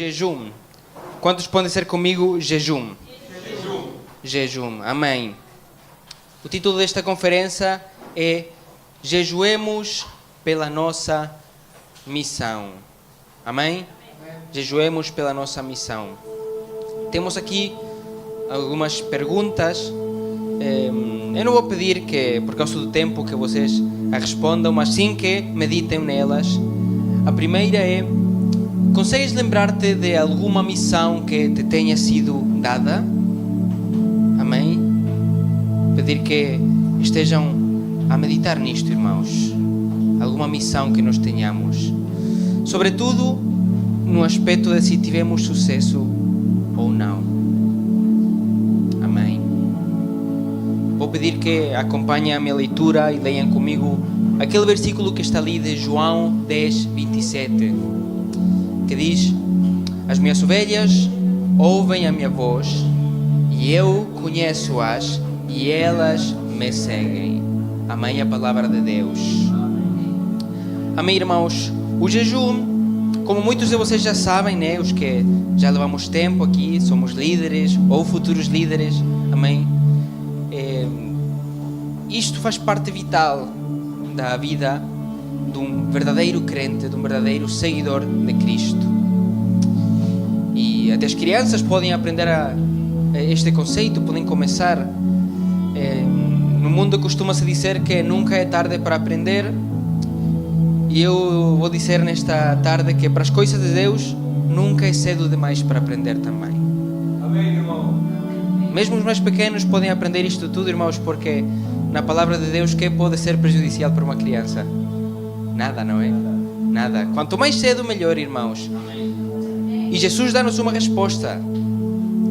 Jejum. Quantos podem ser comigo? Jejum. Jejum. Amém. O título desta conferência é Jejuemos pela nossa missão. Amém? Jejuemos pela nossa missão. Temos aqui algumas perguntas. Eu não vou pedir que, por causa do tempo, que vocês a respondam, mas sim que meditem nelas. A primeira é: consegues lembrar-te de alguma missão que te tenha sido dada? Amém? Pedir que estejam a meditar nisto, irmãos. Alguma missão que nós tenhamos. Sobretudo no aspecto de se tivemos sucesso ou não. Amém? Vou pedir que acompanhem a minha leitura e leiam comigo aquele versículo que está ali de João 10, 27. Que diz: as minhas ovelhas ouvem a minha voz e eu conheço-as e elas me seguem. Amém? A palavra de Deus. Amém, irmãos. O jejum, como muitos de vocês já sabem, né? Os que já levamos tempo aqui, somos líderes ou futuros líderes. Amém? Isto faz parte vital da vida de um verdadeiro crente, de um verdadeiro seguidor de Cristo. E até as crianças podem aprender este conceito, podem começar. No mundo costuma-se dizer que nunca é tarde para aprender, e eu vou dizer nesta tarde que para as coisas de Deus nunca é cedo demais para aprender também. Amém, irmão. Mesmo os mais pequenos podem aprender isto tudo, irmãos, porque na palavra de Deus, que pode ser prejudicial para uma criança? Nada, não é? Nada. Quanto mais cedo, melhor, irmãos. E Jesus dá-nos uma resposta.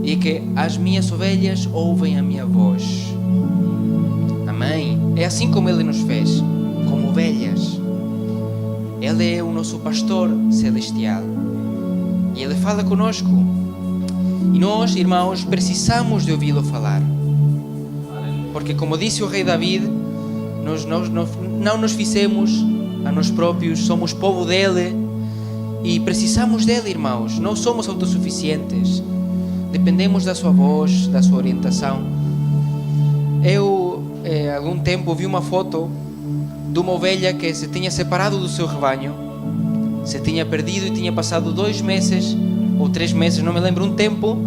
E é que as minhas ovelhas ouvem a minha voz. Amém? É assim como Ele nos fez, como ovelhas. Ele é o nosso pastor celestial. E Ele fala conosco. E nós, irmãos, precisamos de ouvi-lo falar. Porque, como disse o rei David, nós não nos fizemos a nós próprios, somos povo dele e precisamos dele, irmãos. Não somos autossuficientes, dependemos da sua voz, da sua orientação. Eu, há algum tempo, vi uma foto de uma ovelha que se tinha separado do seu rebanho, se tinha perdido e tinha passado 2 meses ou 3 meses, não me lembro, um tempo,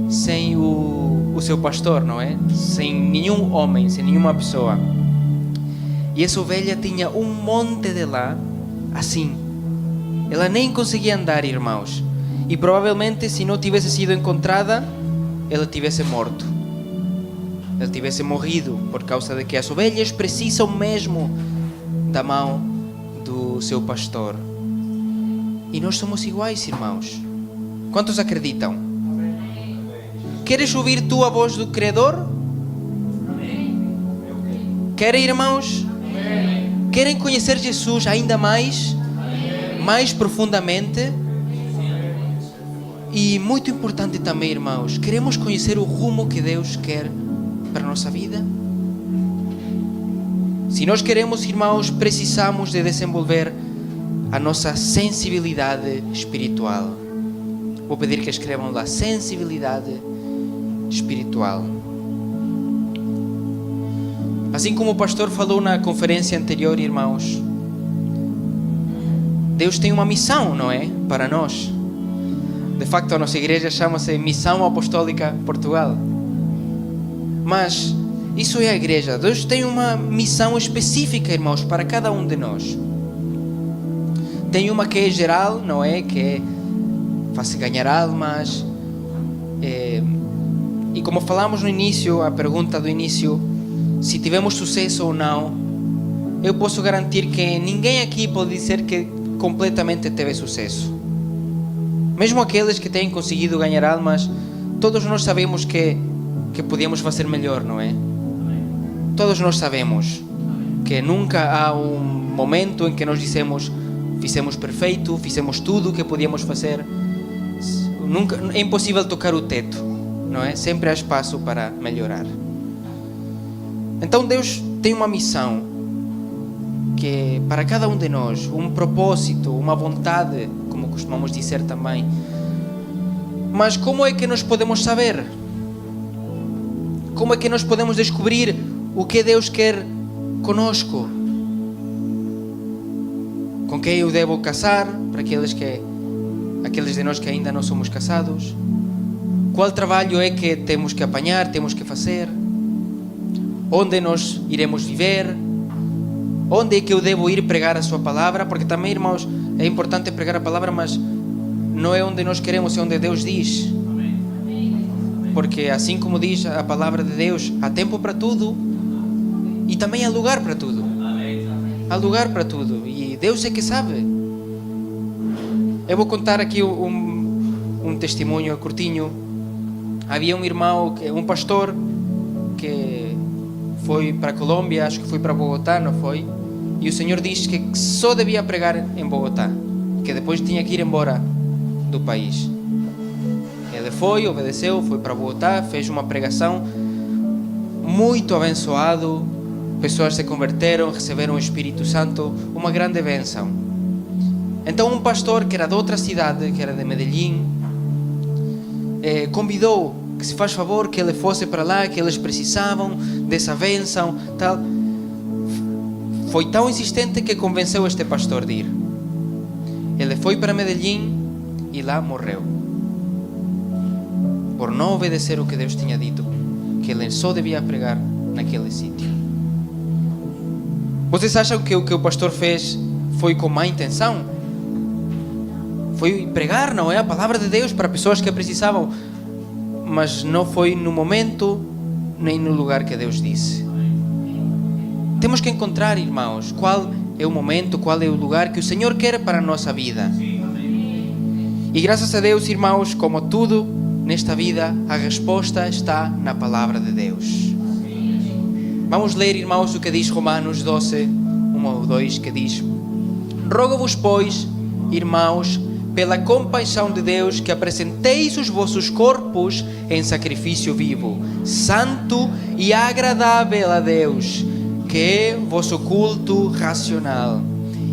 sem o seu pastor, não é? Sem nenhum homem, sem nenhuma pessoa. E essa ovelha tinha um monte de lá, assim. Ela nem conseguia andar, irmãos. E provavelmente, se não tivesse sido encontrada, ela tivesse morto. Ela tivesse morrido, por causa de que as ovelhas precisam mesmo da mão do seu pastor. E nós somos iguais, irmãos. Quantos acreditam? Queres ouvir tu a voz do Criador? Querem, irmãos? Querem conhecer Jesus ainda mais? Mais profundamente? E muito importante também, irmãos, queremos conhecer o rumo que Deus quer para a nossa vida? Se nós queremos, irmãos, precisamos de desenvolver a nossa sensibilidade espiritual. Vou pedir que escrevam lá: sensibilidade espiritual. Assim como o pastor falou na conferência anterior, irmãos, Deus tem uma missão, não é? Para nós. De facto, a nossa igreja chama-se Missão Apostólica Portugal. Mas isso é a igreja. Deus tem uma missão específica, irmãos, para cada um de nós. Tem uma que é geral, não é? Que é fazer ganhar almas. E como falamos no início, a pergunta do início, se tivemos sucesso ou não, eu posso garantir que ninguém aqui pode dizer que completamente teve sucesso. Mesmo aqueles que têm conseguido ganhar almas, todos nós sabemos que podíamos fazer melhor, não é? Todos nós sabemos que nunca há um momento em que nós dizemos fizemos perfeito, fizemos tudo o que podíamos fazer. Nunca, é impossível tocar o teto, não é? Sempre há espaço para melhorar. Então Deus tem uma missão que para cada um de nós, um propósito, uma vontade, como costumamos dizer também, Mas como é que nós podemos saber? Como é que nós podemos descobrir o que Deus quer conosco? Com quem eu devo casar? Para aqueles de nós que ainda não somos casados. Qual trabalho é que temos que apanhar, temos que fazer? Onde nós iremos viver? Onde é que eu devo ir pregar a sua palavra? Porque também, irmãos, é importante pregar a palavra, mas não é onde nós queremos, é onde Deus diz. Porque assim como diz a palavra de Deus, há tempo para tudo e também há lugar para tudo. Há lugar para tudo e Deus é que sabe. Eu vou contar aqui um testemunho curtinho. Havia um irmão, um pastor, que foi para a Colômbia, acho que foi para Bogotá, não foi? E o Senhor disse que só devia pregar em Bogotá, que depois tinha que ir embora do país. Ele foi, obedeceu, foi para Bogotá, fez uma pregação muito abençoado, pessoas se converteram, receberam o Espírito Santo, uma grande bênção. Então um pastor que era de outra cidade, que era de Medellín, convidou que se faz favor que ele fosse para lá, que eles precisavam dessa bênção, tal. Foi tão insistente que convenceu este pastor de ir. Ele foi para Medellín e lá morreu, por não obedecer o que Deus tinha dito, que ele só devia pregar naquele sítio. Vocês acham que o que o pastor fez foi com má intenção? Foi pregar, não é? A palavra de Deus para pessoas que precisavam, mas não foi no momento nem no lugar que Deus disse. Temos que encontrar, irmãos, qual é o momento, qual é o lugar que o Senhor quer para a nossa vida. E graças a Deus, irmãos, como tudo nesta vida, a resposta está na palavra de Deus. Vamos ler, irmãos, o que diz Romanos 12, 1 ou 2, que diz: Rogo-vos, pois, irmãos, pela compaixão de Deus, que apresenteis os vossos corpos em sacrifício vivo, santo e agradável a Deus, que é vosso culto racional.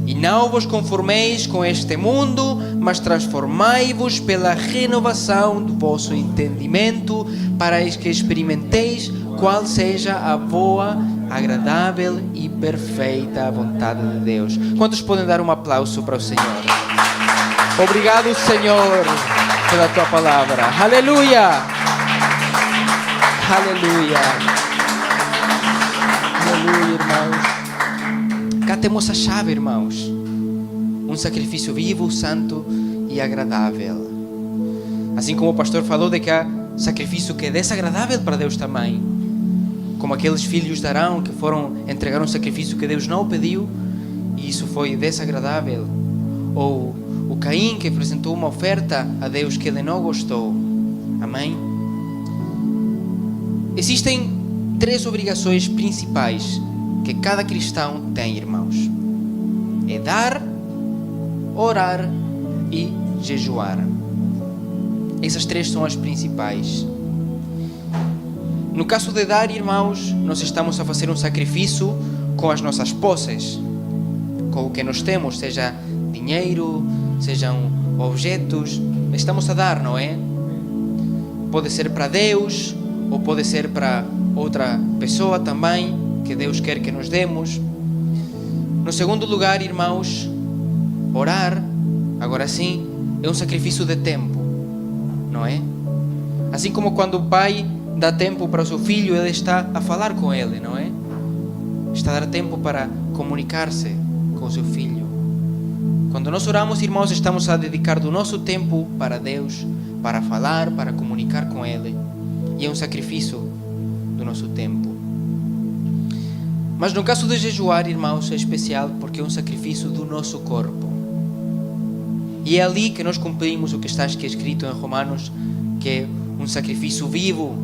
E não vos conformeis com este mundo, mas transformai-vos pela renovação do vosso entendimento, para que experimenteis qual seja a boa, agradável e perfeita vontade de Deus. Quantos podem dar um aplauso para o Senhor? Obrigado, Senhor, pela tua palavra. Aleluia! Aleluia! Aleluia, irmãos. Cá temos a chave, irmãos. Um sacrifício vivo, santo e agradável. Assim como o pastor falou de que há sacrifício que é desagradável para Deus também. Como aqueles filhos de Arão que foram entregar um sacrifício que Deus não pediu e isso foi desagradável. Ou o Caim que apresentou uma oferta a Deus que ele não gostou. Amém? Existem 3 obrigações principais que cada cristão tem, irmãos. É dar, orar e jejuar. Essas 3 são as principais. No caso de dar, irmãos, nós estamos a fazer um sacrifício com as nossas posses, com o que nós temos, seja dinheiro, sejam objetos, estamos a dar, não é? Pode ser para Deus, ou pode ser para outra pessoa também, que Deus quer que nos demos. No segundo lugar, irmãos, orar, agora sim, é um sacrifício de tempo, não é? Assim como quando o pai dá tempo para o seu filho, ele está a falar com ele, não é? Está a dar tempo para comunicar-se com o seu filho. Quando nós oramos, irmãos, estamos a dedicar do nosso tempo para Deus, para falar, para comunicar com Ele. E é um sacrifício do nosso tempo. Mas no caso de jejuar, irmãos, é especial porque é um sacrifício do nosso corpo. E é ali que nós cumprimos o que está aqui escrito em Romanos, que é um sacrifício vivo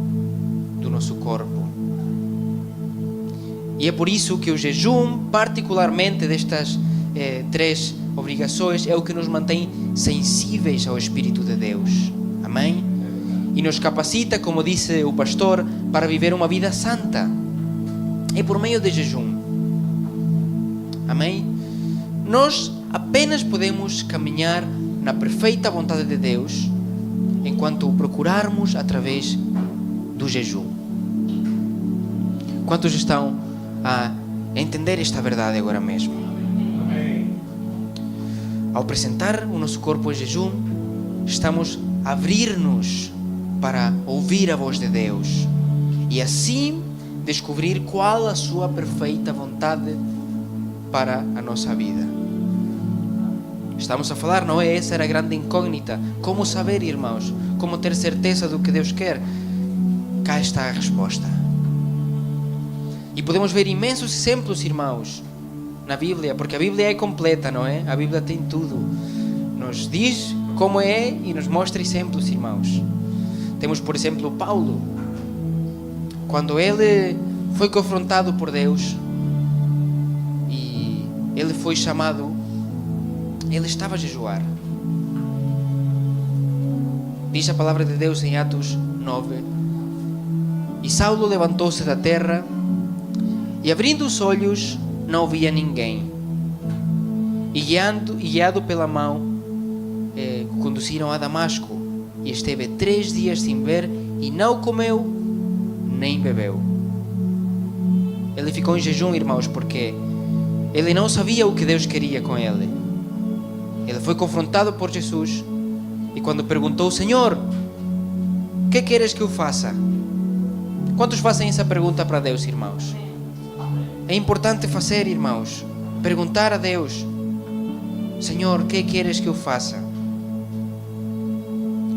do nosso corpo. E é por isso que o jejum, particularmente destas 3 obrigações, é o que nos mantém sensíveis ao Espírito de Deus. Amém? E nos capacita, como disse o pastor, para viver uma vida santa. É por meio de jejum. Amém? Nós apenas podemos caminhar na perfeita vontade de Deus enquanto o procurarmos através do jejum. Quantos estão a entender esta verdade agora mesmo? Ao apresentar o nosso corpo em jejum, estamos a abrir-nos para ouvir a voz de Deus e assim descobrir qual a sua perfeita vontade para a nossa vida. Estamos a falar, não é? Essa era a grande incógnita. Como saber, irmãos? Como ter certeza do que Deus quer? Cá está a resposta. E podemos ver imensos exemplos, irmãos, na Bíblia, porque a Bíblia é completa, não é? A Bíblia tem tudo. Nos diz como é e nos mostra exemplos, irmãos. Temos, por exemplo, Paulo. Quando ele foi confrontado por Deus e ele foi chamado, ele estava a jejuar. Diz a palavra de Deus em Atos 9. E Saulo levantou-se da terra e, abrindo os olhos, não via ninguém. E guiado pela mão, conduziram a Damasco. E esteve 3 dias sem ver e não comeu nem bebeu. Ele ficou em jejum, irmãos, porque ele não sabia o que Deus queria com ele. Ele foi confrontado por Jesus e quando perguntou: Senhor, o que queres que eu faça? Quantos fazem essa pergunta para Deus, irmãos? É importante fazer, irmãos. Perguntar a Deus: Senhor, o que queres que eu faça?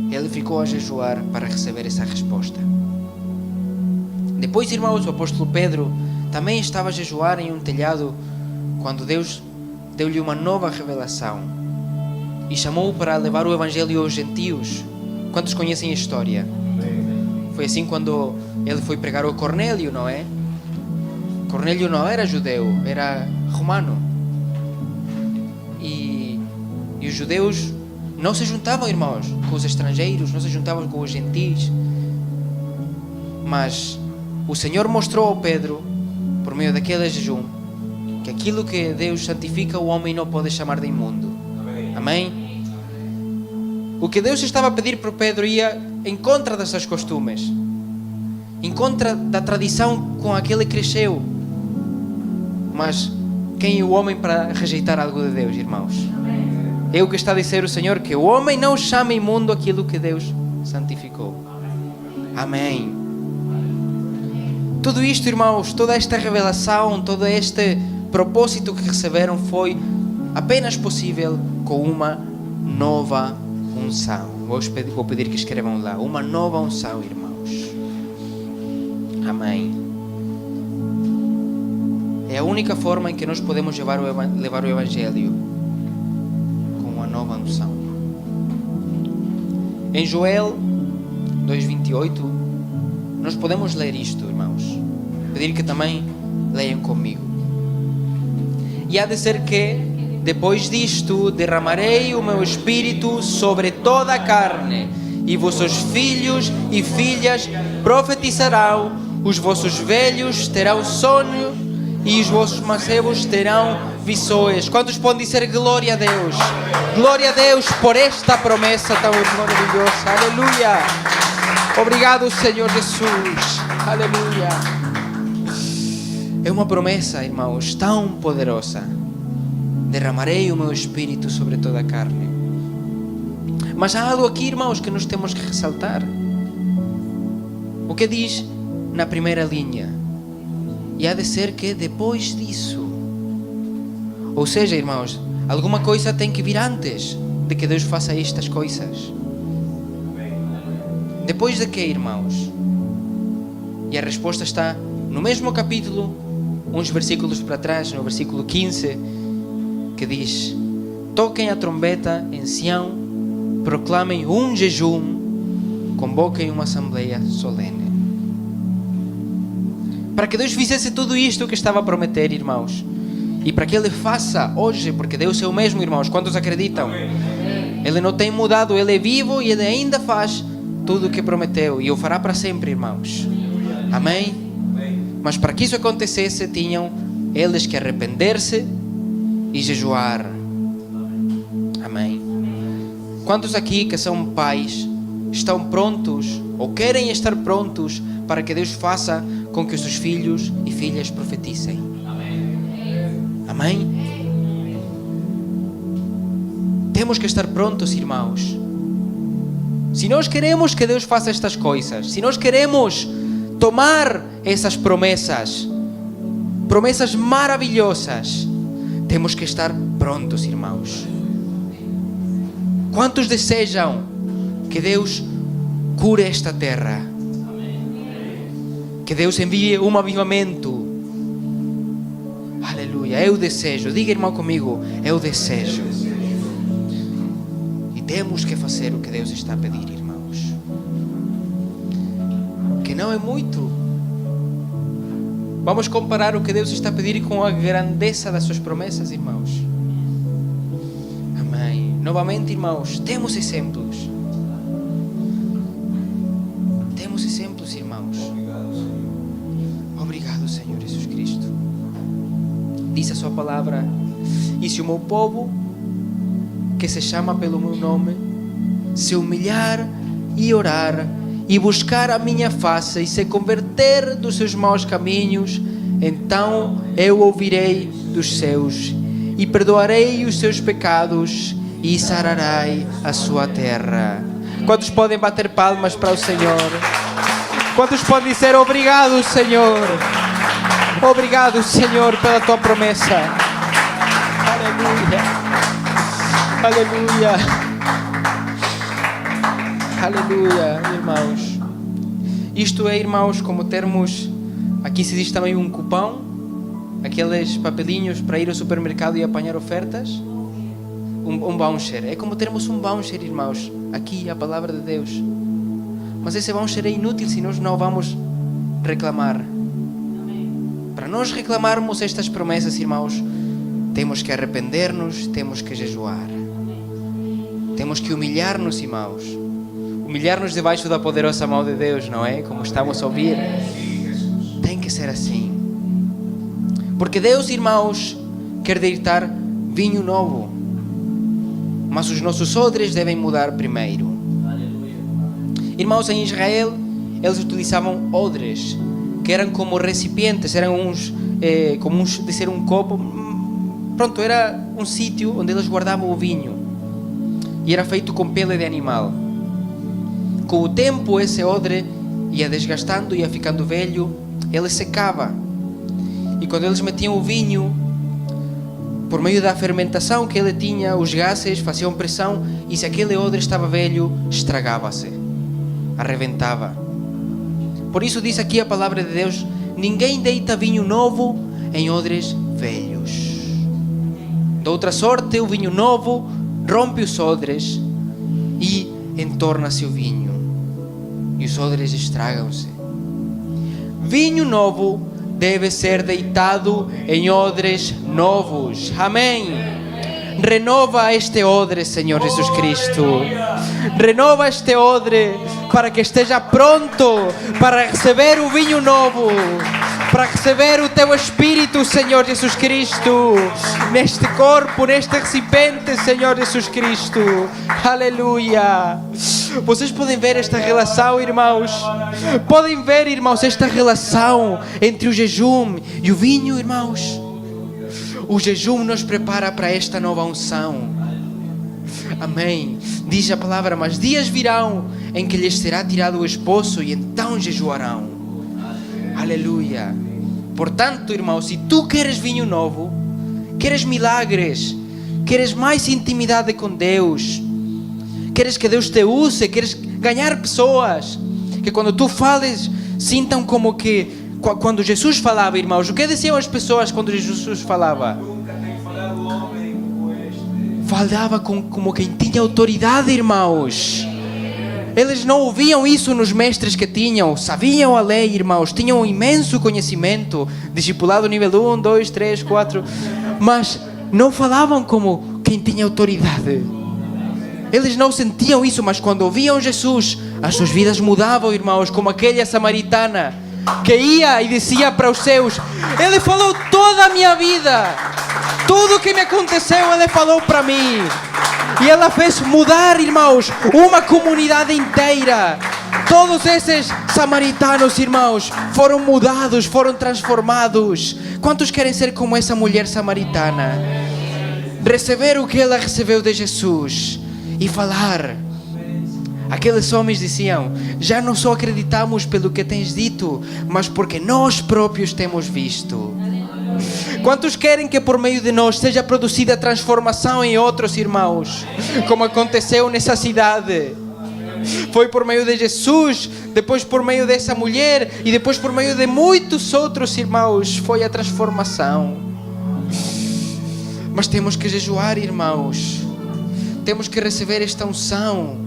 Ele ficou a jejuar para receber essa resposta. Depois, irmãos, o apóstolo Pedro também estava a jejuar em um telhado quando Deus deu-lhe uma nova revelação e chamou-o para levar o evangelho aos gentios. Quantos conhecem a história? Foi assim quando ele foi pregar ao Cornélio, não é? Cornélio não era judeu, era romano. E os judeus não se juntavam, irmãos, com os estrangeiros, não se juntavam com os gentis. Mas o Senhor mostrou ao Pedro, por meio daquele jejum, que aquilo que Deus santifica, o homem não pode chamar de imundo. Amém? O que Deus estava a pedir para Pedro ia em contra dessas costumes, em contra da tradição com a que ele cresceu. Mas quem é o homem para rejeitar algo de Deus, irmãos? É o que está a dizer o Senhor, que o homem não chama imundo aquilo que Deus santificou. Amém. Tudo isto, irmãos, toda esta revelação, todo este propósito que receberam foi apenas possível com uma nova unção. Vou pedir que escrevam lá: uma nova unção, irmãos. Amém. É a única forma em que nós podemos levar o Evangelho, com uma nova unção. Em Joel 2:28, nós podemos ler isto, irmãos. Pedir que também leiam comigo. E há de ser que, depois disto, derramarei o meu espírito sobre toda a carne, e vossos filhos e filhas profetizarão, os vossos velhos terão sonho, e os vossos mancebos terão visões. Quantos podem dizer glória a Deus? Glória a Deus por esta promessa tão maravilhosa. Aleluia. Obrigado, Senhor Jesus. Aleluia. É uma promessa, irmãos, tão poderosa. Derramarei o meu espírito sobre toda a carne. Mas há algo aqui, irmãos, que nós temos que ressaltar. O que diz na primeira linha? E há de ser que depois disso. Ou seja, irmãos, alguma coisa tem que vir antes de que Deus faça estas coisas. Depois de quê, irmãos? E a resposta está no mesmo capítulo, uns versículos para trás, no versículo 15, que diz: toquem a trombeta em Sião, proclamem um jejum, convoquem uma assembleia solene. Para que Deus fizesse tudo isto que estava a prometer, irmãos, e para que Ele faça hoje, porque Deus é o mesmo, irmãos. Quantos acreditam? Ele não tem mudado, Ele é vivo e Ele ainda faz tudo o que prometeu, e o fará para sempre, irmãos. Amém? Mas para que isso acontecesse, tinham eles que arrepender-se e jejuar. Amém? Quantos aqui que são pais estão prontos ou querem estar prontos para que Deus faça com que os seus filhos e filhas profetizem. Amém? Temos que estar prontos, irmãos. Se nós queremos que Deus faça estas coisas, se nós queremos tomar essas promessas maravilhosas, temos que estar prontos, irmãos. Quantos desejam que Deus cure esta terra? Que Deus envie um avivamento. Aleluia, eu desejo. Diga, irmão, comigo, eu desejo. E temos que fazer o que Deus está a pedir, irmãos. Que não é muito. Vamos comparar o que Deus está a pedir com a grandeza das suas promessas, irmãos. Amém. Novamente, irmãos, temos exemplos. Temos exemplos, irmãos. Obrigado, Senhor Jesus Cristo. Diz a sua palavra: e se o meu povo, que se chama pelo meu nome, se humilhar e orar e buscar a minha face e se converter dos seus maus caminhos, então eu ouvirei dos céus e perdoarei os seus pecados e sararei a sua terra. Quantos podem bater palmas para o Senhor? Quantos podem dizer obrigado, Senhor? Obrigado, Senhor, pela tua promessa. Aleluia. Aleluia. Aleluia, irmãos. Isto é, irmãos, como termos, aqui se diz também um cupão, aqueles papelinhos para ir ao supermercado e apanhar ofertas. Um voucher. É como termos um voucher, irmãos. Aqui a palavra de Deus. Mas esse voucher é inútil se nós não vamos reclamar. Para nós reclamarmos estas promessas, irmãos, temos que arrepender-nos, temos que jejuar. Temos que humilhar-nos, irmãos. Humilhar-nos debaixo da poderosa mão de Deus, não é? Como estamos a ouvir. Tem que ser assim. Porque Deus, irmãos, quer deitar vinho novo. Mas os nossos odres devem mudar primeiro. Irmãos, em Israel, eles utilizavam odres, que eram como recipientes, eram como de ser um copo. Pronto, era um sítio onde eles guardavam o vinho. E era feito com pele de animal. Com o tempo, esse odre ia desgastando, ia ficando velho, ele secava. E quando eles metiam o vinho, por meio da fermentação que ele tinha, os gases faziam pressão, e se aquele odre estava velho, estragava-se, arrebentava. Por isso diz aqui a palavra de Deus: ninguém deita vinho novo em odres velhos. De outra sorte, o vinho novo rompe os odres e entorna-se o vinho. E os odres estragam-se. Vinho novo deve ser deitado em odres novos. Amém. Renova este odre, Senhor Jesus Cristo. Renova este odre para que esteja pronto para receber o vinho novo, para receber o teu Espírito, Senhor Jesus Cristo, neste corpo, neste recipiente, Senhor Jesus Cristo. Aleluia. Vocês podem ver esta relação, irmãos? Podem ver, irmãos, esta relação entre o jejum e o vinho, irmãos? O jejum nos prepara para esta nova unção. Amém. Diz a palavra: mas dias virão em que lhes será tirado o esposo e então jejuarão. Aleluia. Portanto, irmãos, se tu queres vinho novo, queres milagres, queres mais intimidade com Deus, queres que Deus te use, queres ganhar pessoas, que quando tu fales, sintam como que quando Jesus falava, irmãos, o que diziam as pessoas quando Jesus falava? Falava como quem tinha autoridade, irmãos. Eles não ouviam isso nos mestres que tinham, sabiam a lei, irmãos, tinham um imenso conhecimento, discipulado nível 1, 2, 3, 4, mas não falavam como quem tinha autoridade. Eles não sentiam isso, mas quando ouviam Jesus, as suas vidas mudavam, irmãos, como aquela samaritana que ia e dizia para os seus: Ele falou toda a minha vida, tudo o que me aconteceu, Ele falou para mim. E ela fez mudar, irmãos, uma comunidade inteira. Todos esses samaritanos, irmãos, foram mudados, foram transformados. Quantos querem ser como essa mulher samaritana? Receber o que ela recebeu de Jesus e falar. Aqueles homens diziam: já não só acreditamos pelo que tens dito, mas porque nós próprios temos visto. Quantos querem que por meio de nós seja produzida transformação em outros, irmãos? Como aconteceu nessa cidade. Foi por meio de Jesus, depois por meio dessa mulher e depois por meio de muitos outros, irmãos, foi a transformação. Mas temos que jejuar, irmãos. Temos que receber esta unção.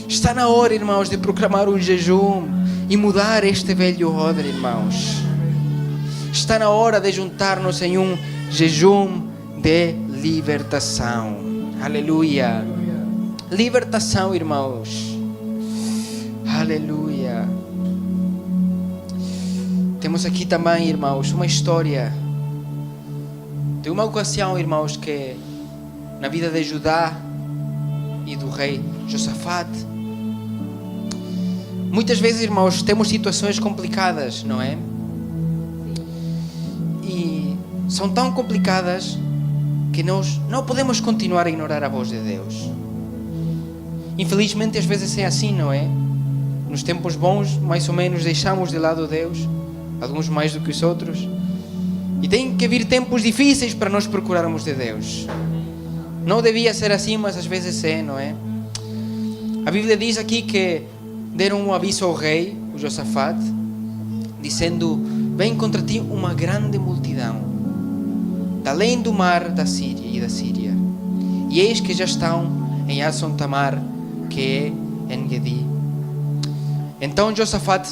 Está na hora, irmãos, de proclamar um jejum e mudar este velho odre, irmãos. Está na hora de juntar-nos em um jejum de libertação. Aleluia. Libertação, irmãos. Aleluia. Temos aqui também, irmãos, uma história de uma ocasião, irmãos, que na vida de Judá e do rei Josafat, muitas vezes, irmãos, temos situações complicadas, não é? E são tão complicadas que nós não podemos continuar a ignorar a voz de Deus. Infelizmente, às vezes é assim, não é? Nos tempos bons, mais ou menos, deixamos de lado Deus, alguns mais do que os outros. E tem que vir tempos difíceis para nós procurarmos de Deus. Não devia ser assim, mas às vezes é, não é? A Bíblia diz aqui que deram um aviso ao rei, o Josafat, dizendo: vem contra ti uma grande multidão, da além do mar da Síria. E eis que já estão em Hazon Tamar, que é em Gedi. Então Josafat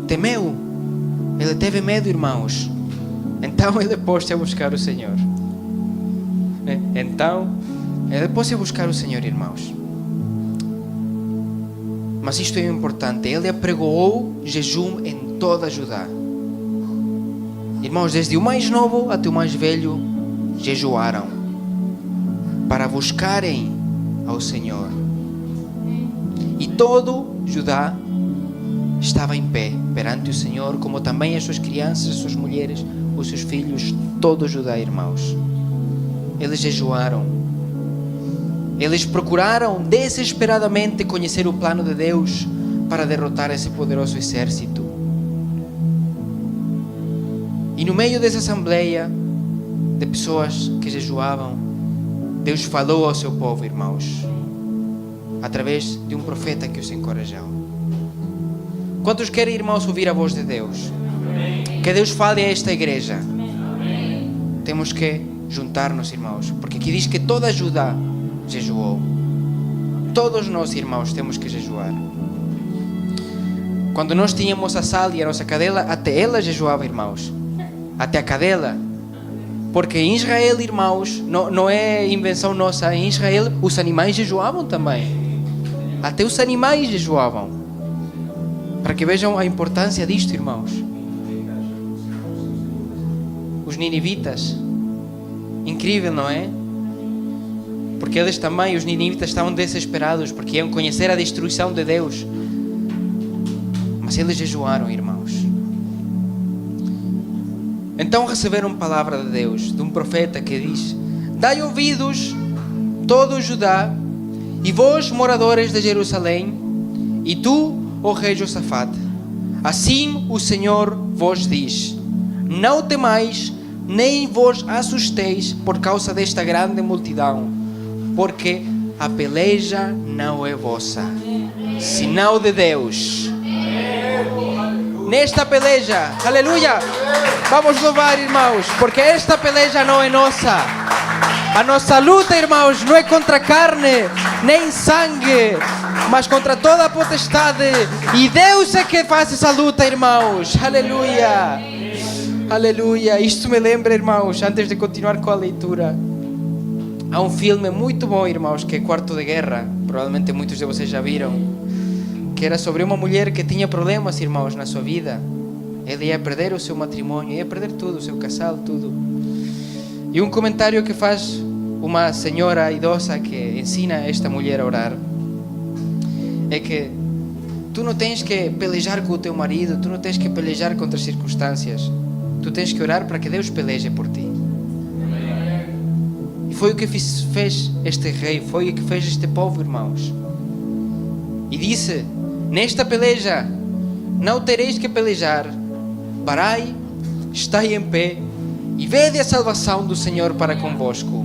temeu, ele teve medo, irmãos. Então ele pôs-se a buscar o Senhor. Irmãos. Mas isto é importante, ele apregoou jejum em toda Judá. Irmãos, desde o mais novo até o mais velho, jejuaram para buscarem ao Senhor. E todo Judá estava em pé perante o Senhor, como também as suas crianças, as suas mulheres, os seus filhos, todo Judá, irmãos. Eles jejuaram. Eles procuraram desesperadamente conhecer o plano de Deus para derrotar esse poderoso exército. E no meio dessa assembleia de pessoas que jejuavam, Deus falou ao seu povo, irmãos, através de um profeta que os encorajou. Quantos querem, irmãos, ouvir a voz de Deus? Que Deus fale a esta igreja. Temos que juntar-nos, irmãos, porque aqui diz que toda Judá jejuou. Todos nós, irmãos, temos que jejuar. Quando nós tínhamos a Sal e a nossa cadela, até ela jejuava, irmãos. Até a cadela. Porque em Israel, irmãos, não é invenção nossa. Em Israel, os animais jejuavam também. Até os animais jejuavam. Para que vejam a importância disto, irmãos. Os ninivitas. Incrível, não é? Porque eles também, os ninivitas, estavam desesperados porque iam conhecer a destruição de Deus. Mas eles jejuaram, irmãos. Então receberam palavra de Deus, de um profeta que diz: dai ouvidos, todo o Judá, e vós, moradores de Jerusalém, e tu, ó rei Josafat, assim o Senhor vos diz: não temais, nem vos assusteis por causa desta grande multidão, porque a peleja não é vossa, senão de Deus. Nesta peleja, aleluia, vamos louvar, irmãos, porque esta peleja não é nossa. A nossa luta, irmãos, não é contra carne nem sangue, mas contra toda a potestade. E Deus é que faz essa luta, irmãos. Aleluia, aleluia. Isto me lembra, irmãos, antes de continuar com a leitura, há um filme muito bom, irmãos, que é Quarto de Guerra. Provavelmente muitos de vocês já viram. Que era sobre uma mulher que tinha problemas, irmãos, na sua vida. Ela ia perder o seu matrimônio, ia perder tudo, o seu casal, tudo. E um comentário que faz uma senhora idosa que ensina esta mulher a orar é que tu não tens que pelejar com o teu marido, tu não tens que pelejar contra as circunstâncias, tu tens que orar para que Deus peleje por ti. E foi o que fez este rei, foi o que fez este povo, irmãos. E disse: nesta peleja não tereis que pelejar, parai, estai em pé e vede a salvação do Senhor para convosco.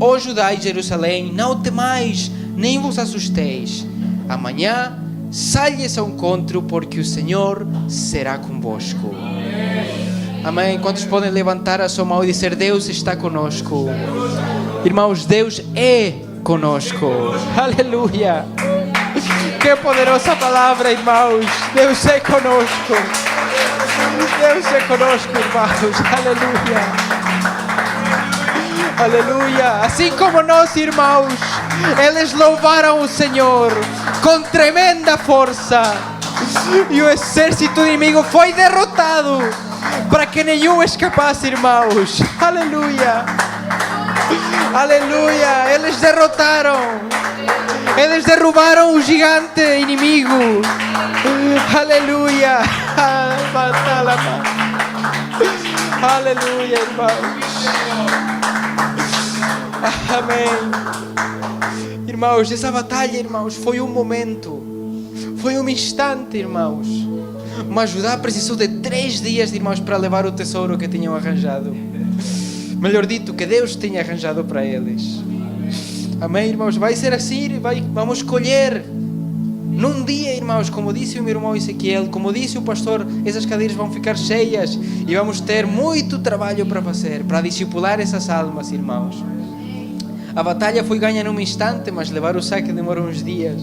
Ó Judá e Jerusalém, não temais, nem vos assusteis. Amanhã salhes ao encontro, porque o Senhor será convosco. Amém. Quantos podem levantar a sua mão e dizer: Deus está conosco? Irmãos, Deus é conosco. Aleluia. Que poderosa palavra, irmãos. Deus é conosco. Deus é conosco, irmãos. Aleluia. Aleluia. Assim como nós, irmãos, eles louvaram o Senhor com tremenda força. E o exército inimigo foi derrotado para que nenhum escapasse, irmãos. Aleluia. Aleluia. Eles derrotaram. Eles derrubaram o gigante inimigo. Aleluia. Aleluia, irmãos. Amém. Irmãos, essa batalha, irmãos, foi um momento. Foi um instante, irmãos. Mas Judá precisou de 3 dias, irmãos, para levar o tesouro que tinham arranjado. Melhor dito, que Deus tinha arranjado para eles. Amém, irmãos? Vai ser assim, vamos colher num dia, irmãos. Como disse o meu irmão Ezequiel, como disse o pastor, essas cadeiras vão ficar cheias e vamos ter muito trabalho para fazer, para discipular essas almas, irmãos. A batalha foi ganha num instante, mas levar o saque demorou uns dias.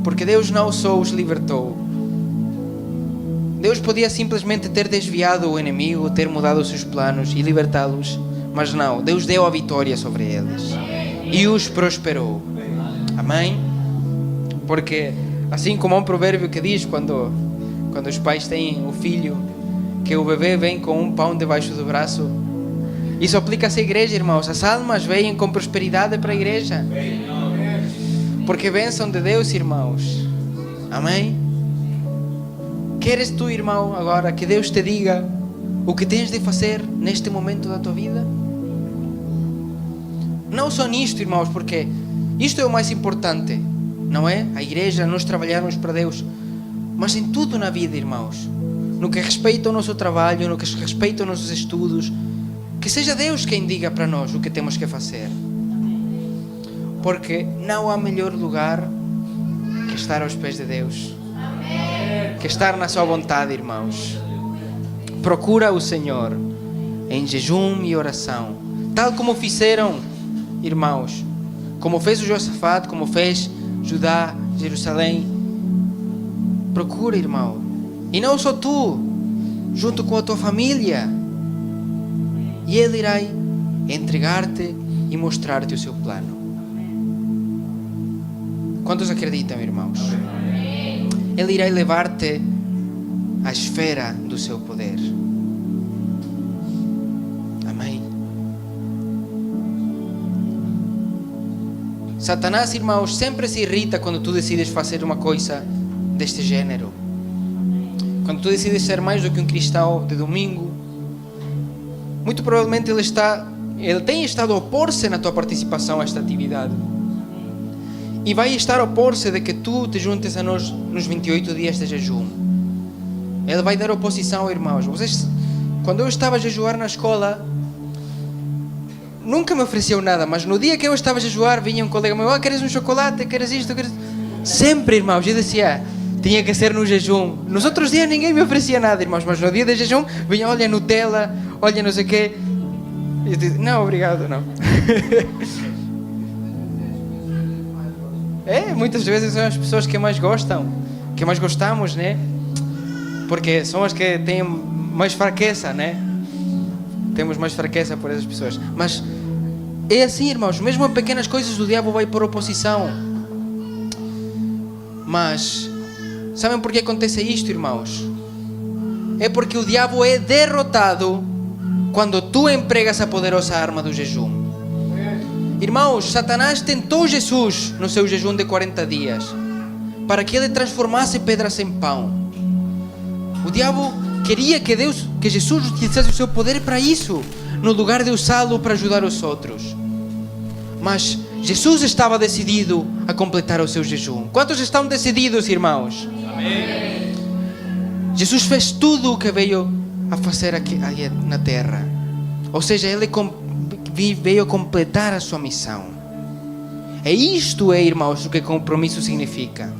Porque Deus não só os libertou. Deus podia simplesmente ter desviado o inimigo, ter mudado os seus planos e libertá-los. Mas não, Deus deu a vitória sobre eles e os prosperou. Amém? Porque assim como há um provérbio que diz quando os pais têm o filho, que o bebê vem com um pão debaixo do braço, isso aplica-se à igreja, irmãos. As almas vêm com prosperidade para a igreja, porque bênção de Deus, irmãos. Amém? Queres tu, irmão, agora que Deus te diga o que tens de fazer neste momento da tua vida? Não só nisto, irmãos, porque isto é o mais importante, não é? A igreja, nós trabalharmos para Deus, mas em tudo na vida, irmãos. No que respeita ao nosso trabalho, no que respeita aos nossos estudos, que seja Deus quem diga para nós o que temos que fazer. Porque não há melhor lugar que estar aos pés de Deus, que estar na sua vontade, irmãos. Procura o Senhor em jejum e oração, tal como fizeram, irmãos, como fez o Josafate, como fez Judá, Jerusalém. Procura, irmão. E não só tu, junto com a tua família. E Ele irá entregar-te e mostrar-te o seu plano. Quantos acreditam, irmãos? Ele irá levar-te à esfera do seu poder. Amém. Satanás, irmãos, sempre se irrita quando tu decides fazer uma coisa deste gênero. Quando tu decides ser mais do que um cristão de domingo, muito provavelmente ele tem estado a opor-se na tua participação a esta atividade. E vai estar a opor-se de que tu te juntes a nós nos 28 dias de jejum. Ele vai dar oposição, irmãos. Quando eu estava a jejuar na escola, nunca me ofereceu nada, mas no dia que eu estava a jejuar, vinha um colega meu: queres um chocolate, queres isto, queres... Sempre, irmãos, eu dizia, tinha que ser no jejum. Nos outros dias ninguém me oferecia nada, irmãos, mas no dia de jejum, vinha, olha Nutella, olha não sei o quê. E eu disse, não, obrigado, não. Muitas vezes são as pessoas que mais gostam, que mais gostamos, né? Porque são as que têm mais fraqueza, né? Temos mais fraqueza por essas pessoas. Mas é assim, irmãos, mesmo em pequenas coisas o diabo vai por oposição. Mas sabem por que acontece isto, irmãos? É porque o diabo é derrotado quando tu empregas a poderosa arma do jejum. Irmãos, Satanás tentou Jesus no seu jejum de 40 dias para que ele transformasse pedras em pão. O diabo queria que Jesus utilizasse o seu poder para isso, no lugar de usá-lo para ajudar os outros. Mas Jesus estava decidido a completar o seu jejum. Quantos estão decididos, irmãos? Amém. Jesus fez tudo o que veio a fazer aqui na terra. Ou seja, ele veio completar a sua missão. E isto é, irmãos, o que compromisso significa.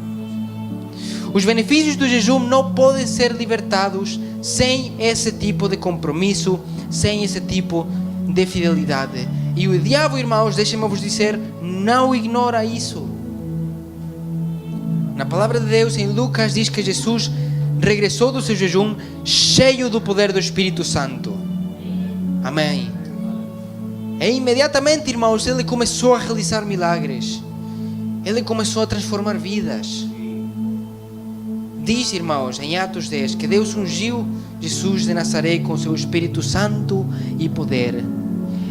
Os benefícios do jejum não podem ser libertados sem esse tipo de compromisso, sem esse tipo de fidelidade. E o diabo, irmãos, deixem-me vos dizer, não ignora isso. Na palavra de Deus, em Lucas, diz que Jesus regressou do seu jejum cheio do poder do Espírito Santo. Amém. E imediatamente, irmãos, ele começou a realizar milagres. Ele começou a transformar vidas. Diz, irmãos, em Atos 10, que Deus ungiu Jesus de Nazaré com seu Espírito Santo e poder.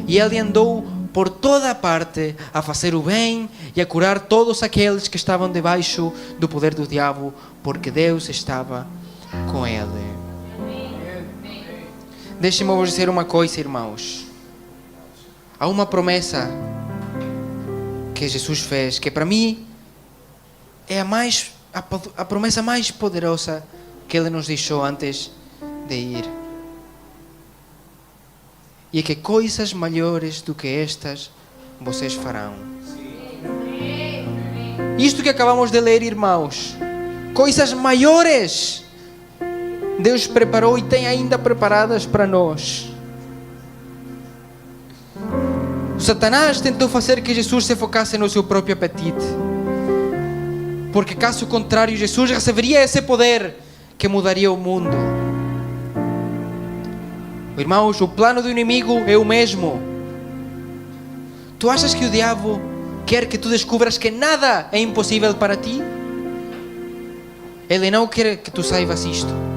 E ele andou por toda a parte a fazer o bem e a curar todos aqueles que estavam debaixo do poder do diabo, porque Deus estava com ele. Deixem-me vos dizer uma coisa, irmãos. Há uma promessa que Jesus fez, que para mim é a promessa mais poderosa que Ele nos deixou antes de ir. E é que coisas maiores do que estas vocês farão. Isto que acabamos de ler, irmãos, coisas maiores Deus preparou e tem ainda preparadas para nós. Satanás tentou fazer que Jesus se focasse no seu próprio apetite, porque caso contrário Jesus receberia esse poder que mudaria o mundo. Irmãos, o plano do inimigo é o mesmo. Tu achas que o diabo quer que tu descubras que nada é impossível para ti? Ele não quer que tu saibas isto.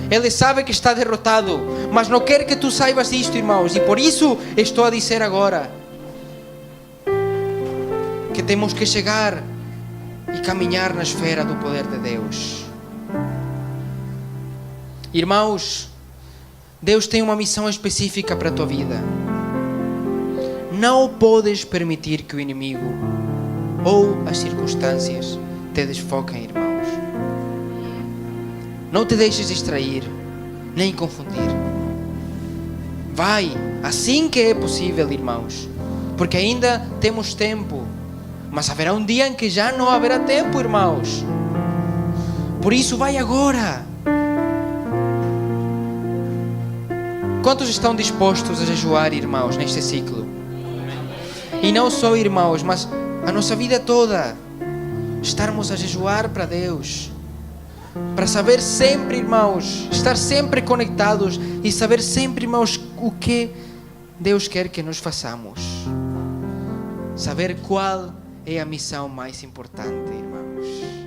Ele sabe que está derrotado, mas não quer que tu saibas isto, irmãos. E por isso estou a dizer agora que temos que chegar e caminhar na esfera do poder de Deus. Irmãos, Deus tem uma missão específica para a tua vida. Não podes permitir que o inimigo ou as circunstâncias te desfoquem, irmãos. Não te deixes distrair, nem confundir. Vai, assim que é possível, irmãos, porque ainda temos tempo. Mas haverá um dia em que já não haverá tempo, irmãos. Por isso, vai agora. Quantos estão dispostos a jejuar, irmãos, neste ciclo? E não só, irmãos, mas a nossa vida toda estarmos a jejuar para Deus, para saber sempre, irmãos, estar sempre conectados e saber sempre, irmãos, o que Deus quer que nós façamos. Saber qual é a missão mais importante, irmãos.